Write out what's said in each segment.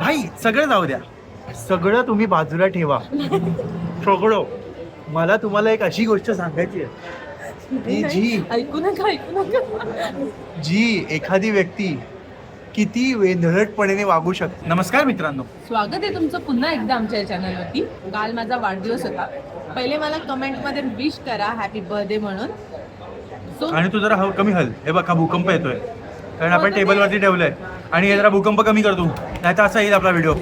भाई सगळं जाऊ द्या, सगळं तुम्ही बाजूला ठेवा. सगळं मला तुम्हाला एक अशी गोष्ट सांगायची आहे की ऐकू नका. जी एखादी व्यक्ती किती वेंधळटपणे वागू शकते. नमस्कार मित्रांनो, स्वागत आहे तुमचं पुन्हा एकदा आमच्या चॅनलवरती. काल माझा वाढदिवस होता. पहिले मला कमेंटमध्ये विश करा हॅपी बर्थडे म्हणून. सो आणि तू जरा कमी हल. हे बघा भूकंप येतोय कारण आपण टेबलवरती ठेवलंय आणि हे जरा भूकंप कमी करतो, नाही तर असा येईल आपला व्हिडिओ.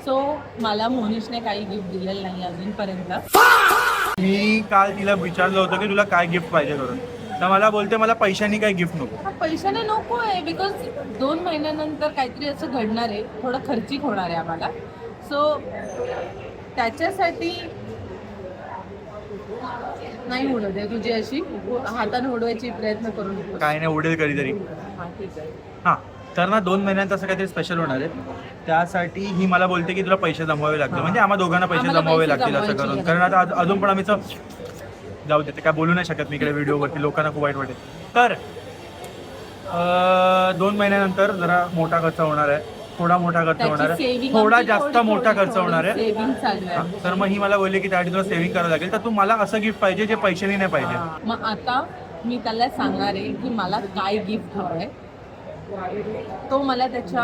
सो मला मोनिशने काही गिफ्ट दिलेलं नाही अजूनपर्यंत. मी काल तिला विचारलं होतं की तुला काय गिफ्ट पाहिजे करून, तर मला बोलते मला पैशानी काही गिफ्ट नको. पैशाने नको आहे बिकॉज 2 महिन्यानंतर काहीतरी असं घडणार आहे, थोडं खर्चिक होणार आहे आम्हाला. सो त्याच्यासाठी नाही उडत आहे तुझी अशी हाताने उडवायची प्रयत्न करू नको. काय नाही उडेल कधीतरी. हां ठीक आहे. हां तर ना 2 महिन्यांत असं काहीतरी स्पेशल होणार आहे. त्यासाठी ही मला बोलते की तुला पैसे जमवावे लागतील, म्हणजे आम्हा दोघांना पैसे आम्हाला जमवावे पैसे लागतील असं जमवायची करून. कारण आता अजून पण आम्ही जाऊ देते, काय बोलू नाही शकत मी इकडे व्हिडिओवरती, लोकांना खूप वाईट वाटेल. तर 2 महिन्यानंतर जरा मोठा खर्च होणार आहे, थोडा मोठा खर्च होणार आहे, थोडा जास्त मोठा खर्च होणार आहे. सेव्हिंग चालू आहे. तर मग ही मला बोलली की त्यासाठी तुला सेव्हिंग करावं लागेल, तर तू मला असं गिफ्ट पाहिजे जे पैशाने नाही पाहिजे. मग आता मी त्याला सांगणार आहे की मला काय गिफ्ट हवंय. तो मला त्याच्या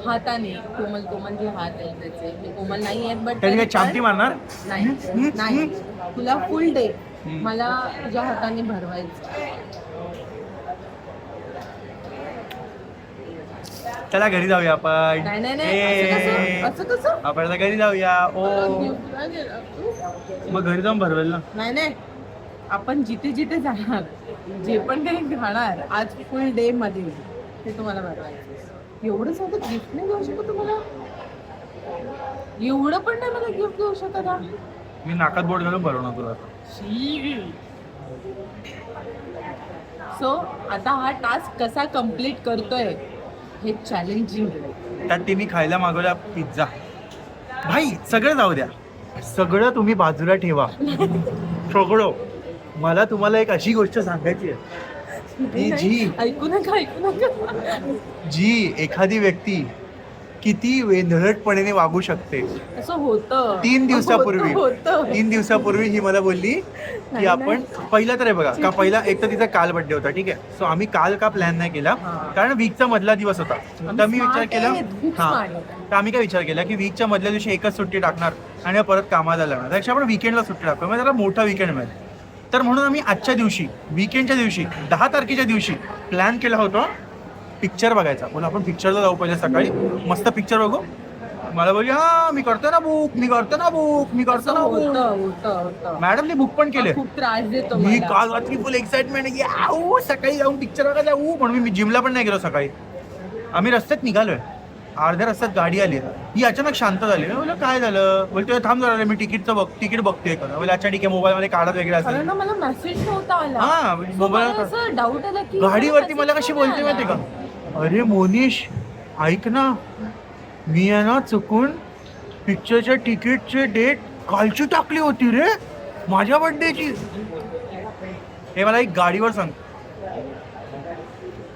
हाताने कोमल जे हात आहे त्याचे, मी कोमल नाही आहेत बट त्याने काय चामटी मारणार नाही तुला फुल डे मला तुझ्या हाताने भरवायचं. चला घरी जाऊया आपण. नाही असं कसं आपण आता घरी जाऊया. ओ मग घरी जाऊन भरवेल ना. नाही आपण जिथे जाणार, जे पण काही खाणार आज फुल डे मध्ये ते तुम्हाला भरवायचं. एवढं साधं गिफ्ट नाही देऊ शकत तुम्हाला, एवढं पण नाही मला गिफ्ट देऊ शकत. मी नाकात बोट घालून भरवणार तुला. सो आता हा टास्क कसा कम्प्लीट करतोय हे चॅलेंजिंग. त्यात तिने खायला मागवला पिझ्झा. भाई सगळं जाऊ द्या, सगळं तुम्ही बाजूला ठेवा. सगळं मला तुम्हाला एक अशी गोष्ट सांगायची आहे की ऐकू नका. जी एखादी व्यक्ती किती वेंधळटपणे वागू शकते. असं होतं 3 दिवसापूर्वी ही मला बोलली की आपण पहिला तर आहे बघा का, पहिला एक तर तिचा काल बर्थडे होता, ठीक आहे. सो आम्ही काल का प्लॅन नाही केला कारण वीकचा मधला दिवस होता. तर मी विचार केला तर आम्ही काय विचार केला की वीकच्या मधल्या दिवशी एकच सुट्टी टाकणार आणि परत कामाला लागणार, त्यापेक्षा आपण वीकेंडला सुट्टी टाकतो, म्हणजे जरा मोठा वीकेंड मिळेल. तर म्हणून आम्ही आजच्या दिवशी वीकेंडच्या दिवशी 10 तारखेच्या दिवशी प्लॅन केला होता पिक्चर बघायचा. बोला आपण पिक्चरला जाऊ पहिले सकाळी, मस्त पिक्चर बघू. मला बोलली हा मी करतो ना बुक. मॅडमने बुक पण केले. खूप त्रास देतो मी काल रात्री फुल एक्साइटमेंट सकाळी जाऊन पिक्चर बघा जाऊ, म्हणून मी जिमला पण नाही गेलो सकाळी. आम्ही रस्त्यात निघालोय, अर्ध्या रस्त्यात गाडी आली, ही अचानक शांत झाली. मी बोललो काय झालं, बोलतोय थांब जरा मी तिकीट बघतोय का. बोले अच्छा ठीक आहे, मोबाईल मध्ये काढत वगैरे असेल. मला मेसेज नव्हता आला. हा मोबाईल डाऊट आला की गाडीवरती मला कशी बोलते माहिती का, अरे मोनिश ऐक ना, मी आहे ना चुकून पिक्चरच्या तिकीटचे डेट कालची टाकली होती रे, माझ्या बर्थडेची. हे मला एक गाडीवर सांग,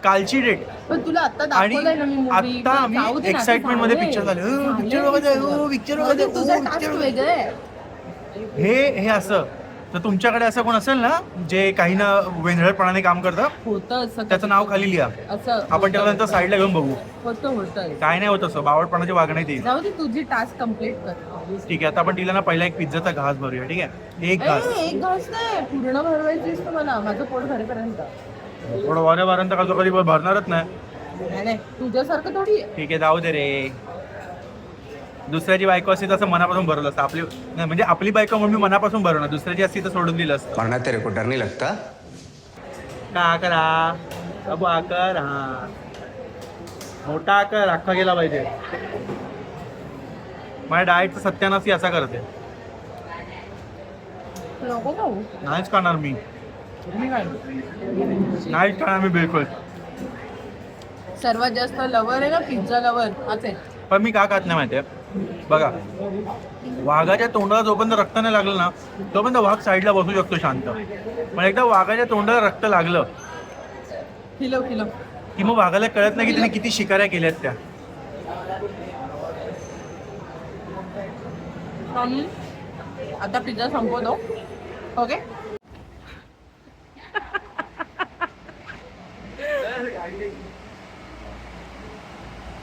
कालची डेट. पण तुला आता आणि दाखवलंय ना मी मूवी. आता आम्ही एक्साइटमेंट मध्ये पिक्चर झाले, पिक्चर तुझं टास्क वेगळं आहे. हे असं. तर तुमच्याकडे असं कोण असेल ना जे काही ना वेंधळपणाने काम करतं, होतं असं, त्याचं नाव खाली लिहा, असं आपण त्याला नंतर साईडला घेऊन बघू. होतं काय नाही होत असं, बावळपणाचे वागणे ते. जाऊ दे, तुझी टास्क कम्प्लीट कर. ठीक आहे, आता आपण तिला ना पहिला एक पिझ्झाचा घास भरूया. ठीक आहे, एक घास. एक घास नाही, पूर्ण भरवायचीस तुम्हाला माझं पोट भरेपर्यंत. थोडं वाऱ्यापर्यंत का कधी भरणारच नाही. तुझ्यासारखं थोडी आहे. ठीक आहे जाऊ दे रे. दुसऱ्याची बायको असती तसं मनापासून भरलं असतं. आपली नाही म्हणजे आपली बायको म्हणून मी मनापासून भरवणार, दुसऱ्याची असती तर सोडून दिलं असतं. वरना तेरे को डर नहीं लगता? का करा अब आकर, हा मोठा आकर अख्खा गेला पाहिजे. माझ्या डाएटचं सत्यानाशी असा करते. नको खाऊ. नाहीच खाणार मी, मी काय नाहीच खाणार मी बिलकुल. सर्वात जास्त लवर आहे ना पिझ्झा लवर असे. पण मी का खात नाही माहितीये बघा, वाघाच्या तोंडाला जोपर्यंत रक्त नाही लागलं ना तोपर्यंत वाघ साईडला बसू शकतो शांत. पण एकदा वाघाच्या तोंडाला रक्त लागलं किलो की मग वाघाला कळत नाही की त्याने किती शिकाऱ्या केल्यात त्या. आम्ही आता पिझ्झा संपवतो. ओके.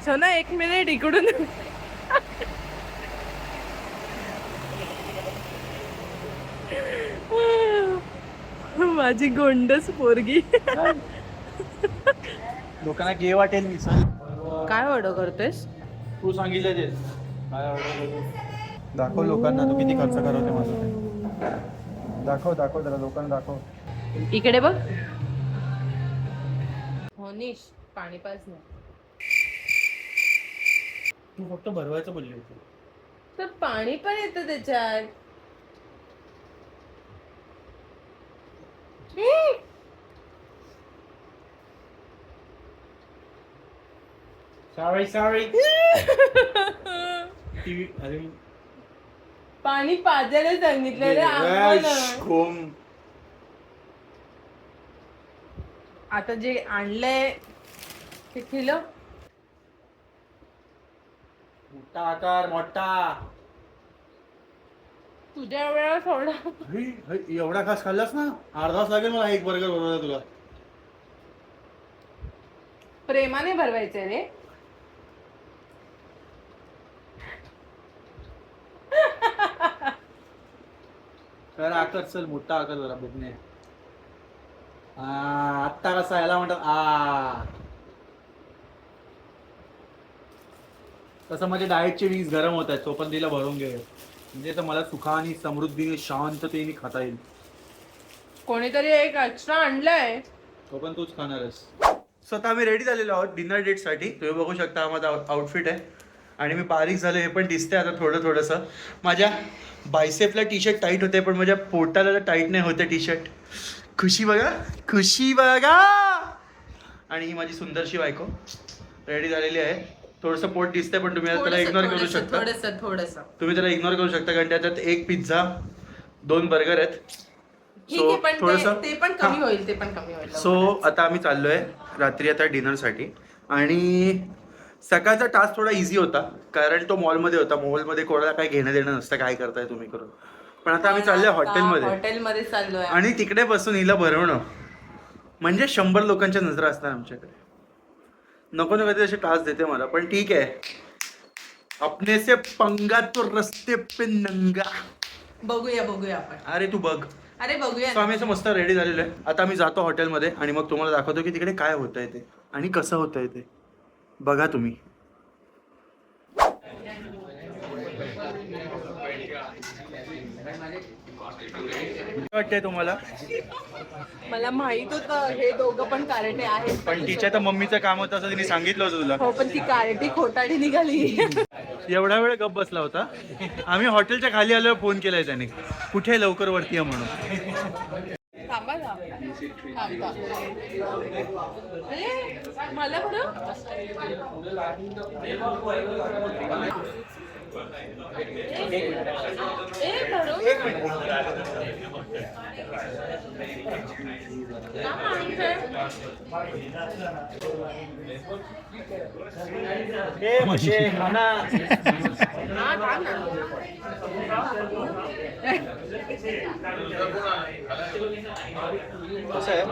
सोना 1 मिनिट इकडून. माझी गोंडस पोरगी. लोकांना गे वाटेल मी सर. काय ऑर्डर करतोयस? तू सांगितलं ते काय ऑर्डर दाखव लोकांना तू किती खर्च करवते माझं ते. दाखव जरा लोकांना दाखव. इकडे बघ. होनीश पाणी पास ना. तू फक्त भरवायचं बोलली होती. तर पाणी पण येतं त्याच्यात. सॉरी अरे पाणी पाजायला सांगितलं रे आम्हाला. आता जे आणलंय ते किलो. मोठा आकार मोठा. तुझ्या वेळा थोडा. एवढा खास खाल्लास ना अर्धा तास लागेल मला एक बर्गर बनवायला तुला. प्रेमाने भरवायचंय रे. तर आकार चल मोठा आकार जरा बघणे. आत्ता कसा याला म्हणतात तसं माझे डाएटचे विंग्स गरम होत आहेत. तो पण तिला भरून घे म्हणजे तर मला सुखाने समृद्धीने शांततेने खाता येईल. कोणीतरी एक एक्स्ट्रा आणलंय. तो पण तूच खाणारस. स्वतः आम्ही रेडी झालेलो आहोत डिनर डेट साठी. तुम्ही बघू शकता हा माझा आउटफिट आहे आणि मी बारीक झालो हे पण दिसतंय आता थोडंसं. माझ्या बायसेपला टी शर्ट टाईट होते पण माझ्या पोटाला टाईट नाही होते टी शर्ट. खुशी बघा. आणि ही माझी सुंदरशी बायको रेडी झालेली आहे. थोडंसं पोट दिसतंय पण तुम्ही त्याला इग्नोर करू शकता. थोडंसं तुम्ही त्याला इग्नोर करू शकता कारण त्याच्यात 1 पिझ्झा 2 बर्गर आहेत. ठीक आहे पण ते पण कमी होईल. सो आता आम्ही चाललोय रात्री आता डिनरसाठी. आणि सकाळचा टास्क थोडा इझी होता कारण तो मॉलमध्ये होता. मॉलमध्ये कोणाला काय घेणं देणं नसतं. काय करताय तुम्ही करून. पण आता आम्ही चाललोय हॉटेलमध्ये चाललोय आणि तिकडे बसून हिला भरवणं म्हणजे 100 लोकांच्या नजरा असतात आमच्याकडे. नको कधी असे टास्क देते मला पण ठीक आहे. अपने से पंगा तो रस्ते पे नंगा. बघूया आपण. अरे तू बघ. अरे बघूया. सो आम्ही असं मस्त रेडी झालेलो आहे. आता आम्ही जातो हॉटेलमध्ये आणि मग तुम्हाला दाखवतो की तिकडे काय होतंय ते आणि कसं होतंय ते बघा तुम्ही. वाटतंय तुम्हाला? मला माहित होतं हे दोघं पण कार्टे आहेत पण तिच्या तर मम्मीचं काम होतं असं तिने सांगितलं होतं तुला. हो पण ती कार्टी खोटाडी निघाली. एवढा वेळ गप बसला होता. आम्ही हॉटेलच्या खाली आल्यावर फोन केलाय त्याने कुठे लवकर वरती या म्हणून. थांबा मला बरं कसं आहे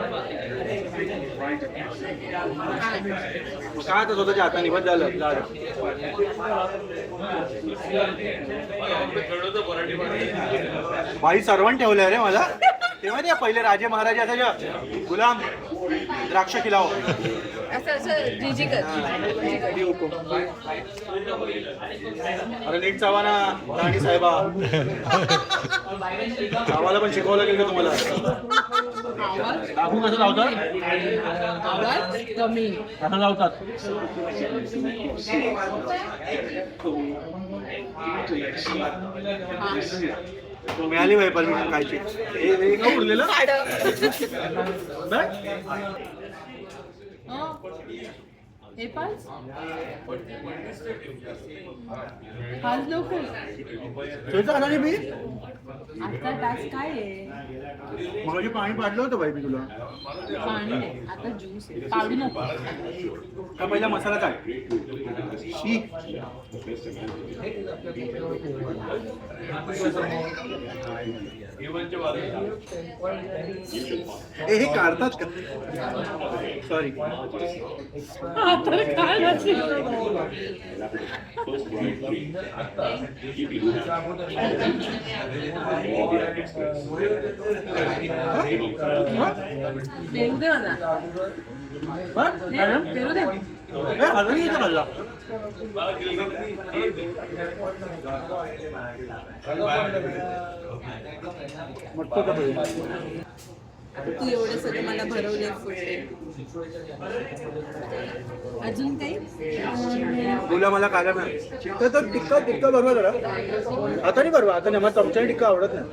काय तर स्वतःच्या हाताने बस झालं. बाई सर्वंट ठेवलंय रे मला. तेव्हा ते पहिले राजे महाराजे असायच्या गुलाम द्राक्ष खिलाव अरे नीट चावा ना राणी साहेबा. आम्हाला पण शिकवलं गेलं का तुम्हाला? दाखवू कसं लावतात? कसं लावतात? मिळाली बाई परमिशन खायची. हे उरलेलं हे पाच लवकर तुझं आला नाही मी. आजचा टास्क काय आहे? मग पाणी पाडलं होतं बाई मी तुला. पाणी नाही, आता ज्यूस आहे. काढू नको. का पहिला मसाला टाक. शी. हे काढतात का? सॉरी. आता काय पेरू दे मला. पेरू दे. खाल्ला. मटको का तू एवढे सगळे मला भरवले फुटले. अजून काही तुला मला काय नाही तर टिक्का टिक्का भरवा जरा. आता नाही भरवा, आता नाही मला चमच्याने टिक्का आवडत नाही.